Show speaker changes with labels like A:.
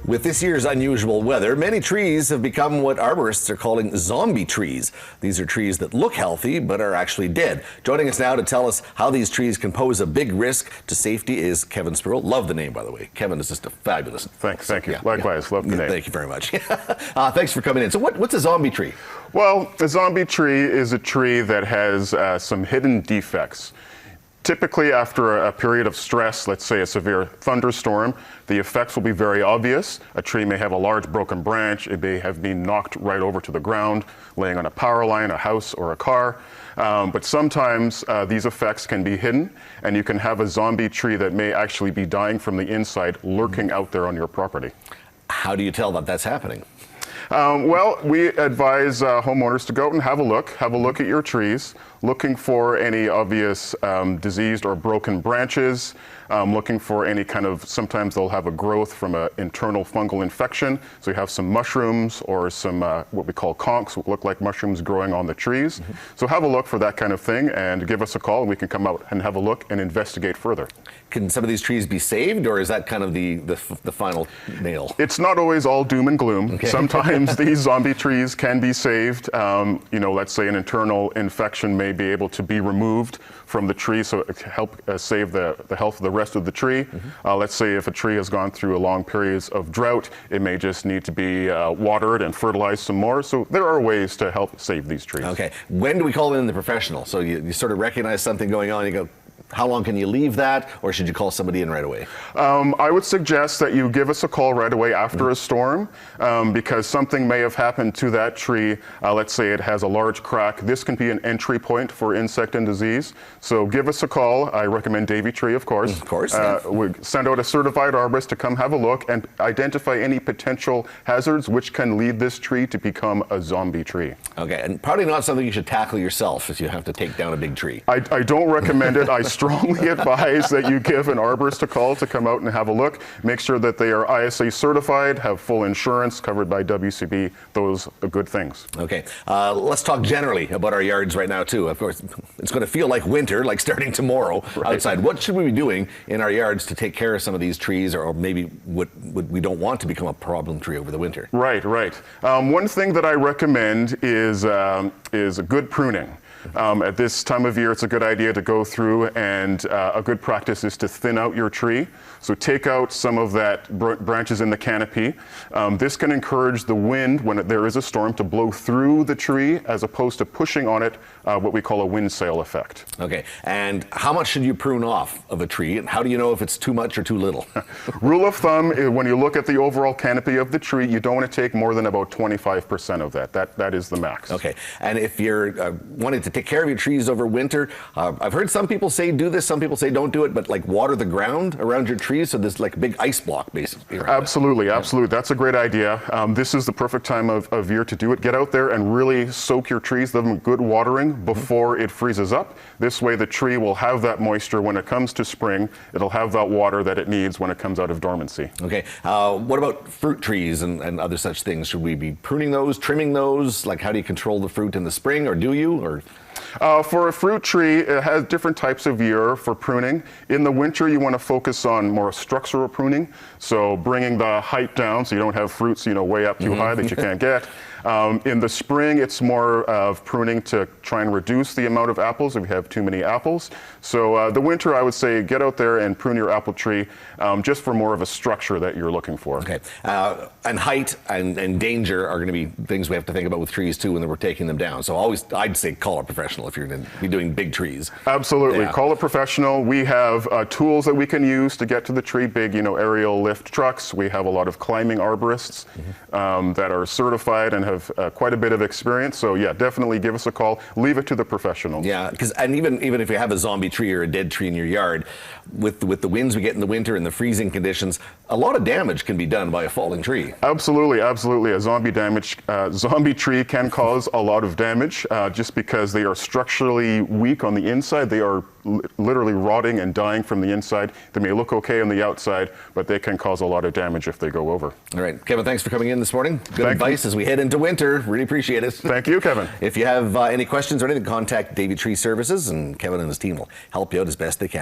A: With this year's unusual weather, many trees have become what arborists are calling zombie trees. These are trees that look healthy but are actually dead. Joining us now to tell us how these trees can pose a big risk to safety is Kevin Sproule. Love the name, by the way. Kevin is just a fabulous.
B: Thank you. Likewise, love the name.
A: Thank you very much. Thanks for coming in. So what's a zombie tree?
B: Well, a zombie tree is a tree that has some hidden defects. Typically, after a period of stress, let's say a severe thunderstorm, the effects will be very obvious. A tree may have a large broken branch. It may have been knocked right over to the ground, laying on a power line, a house, or a car. But sometimes these effects can be hidden, and you can have a zombie tree that may actually be dying from the inside, lurking out there on your property.
A: How do you tell that that's happening?
B: Well, we advise homeowners to go out and have a look at your trees, looking for any obvious diseased or broken branches, looking for any kind of, sometimes they'll have a growth from an internal fungal infection. So you have some mushrooms or some what we call conchs, what look like mushrooms growing on the trees. So have a look for that kind of thing and give us a call and we can come out and have a look and investigate further.
A: Can some of these trees be saved, or is that kind of the final nail?
B: It's not always all doom and gloom.
A: Okay.
B: Sometimes these zombie trees can be saved. You know, let's say an internal infection may be able to be removed from the tree, so it help save the health of the rest of the tree. Let's say if a tree has gone through a long periods of drought, it may just need to be watered and fertilized some more. So there are ways to help save these trees.
A: Okay. When do we call in the professional? So you sort of recognize something going on, you go, how long can you leave that, or should you call somebody in right away?
B: I would suggest that you give us a call right away after a storm, because something may have happened to that tree. Let's say it has a large crack. This can be an entry point for insect and disease. So give us a call. I recommend Davey tree, of course.
A: Of course. Yeah.
B: We send out a certified arborist to come have a look and identify any potential hazards which can lead this tree to become a zombie tree.
A: Okay, and probably not something you should tackle yourself if you have to take down a big tree.
B: I don't recommend it. I strongly advise that you give an arborist a call to come out and have a look. Make sure that they are ISA certified, have full insurance covered by WCB. Those are good things.
A: Okay, let's talk generally about our yards right now too. Of course, it's going to feel like winter, like starting tomorrow outside. What should we be doing in our yards to take care of some of these trees, or maybe what we don't want to become a problem tree over the winter?
B: Right. One thing that I recommend is a good pruning. At this time of year, it's a good idea to go through, and a good practice is to thin out your tree. So take out some of that branches in the canopy. This can encourage the wind when there is a storm to blow through the tree as opposed to pushing on it, what we call a wind sail effect.
A: Okay, and how much should you prune off of a tree, and how do you know if it's too much or too little?
B: Rule of thumb, when you look at the overall canopy of the tree, you don't want to take more than about 25% of that. That is the max.
A: Okay, and if you're wanting to take care of your trees over winter, I've heard some people say do this, some people say don't do it, but like water the ground around your trees, so there's like a big ice block basically.
B: Absolutely. That's a great idea. This is the perfect time of year to do it. Get out there and really soak your trees, give them good watering before it freezes up. This way the tree will have that moisture when it comes to spring. It'll have that water that it needs when it comes out of dormancy.
A: Okay, what about fruit trees and other such things? Should we be pruning those, trimming those? Like, how do you control the fruit in the spring, or do you? Or
B: for a fruit tree, it has different types of year for pruning. In the winter, you want to focus on more structural pruning, so bringing the height down so you don't have fruits, way up too high that you can't get. In the spring, it's more of pruning to try and reduce the amount of apples if you have too many apples. So the winter, I would say, get out there and prune your apple tree just for more of a structure that you're looking for.
A: Okay, and height and danger are going to be things we have to think about with trees too when we're taking them down. So always, I'd say call a professional if you're going to be doing big trees.
B: Absolutely,
A: Yeah.
B: Call a professional. We have tools that we can use to get to the tree, big, aerial lift trucks. We have a lot of climbing arborists that are certified and have quite a bit of experience. So yeah, definitely give us a call. Leave it to the professionals.
A: Yeah, and even if you have a zombie tree or a dead tree in your yard, with the winds we get in the winter and the freezing conditions, a lot of damage can be done by a falling tree.
B: Absolutely. A zombie tree can cause a lot of damage just because they are structurally weak on the inside. They are literally rotting and dying from the inside. They may look okay on the outside, but they can cause a lot of damage if they go over.
A: All right, Kevin, thanks for coming in this morning. Good advice as we head into winter. Really appreciate it.
B: Thank you, Kevin.
A: If you have any questions or anything, contact Davey Tree Services, and Kevin and his team will help you out as best they can.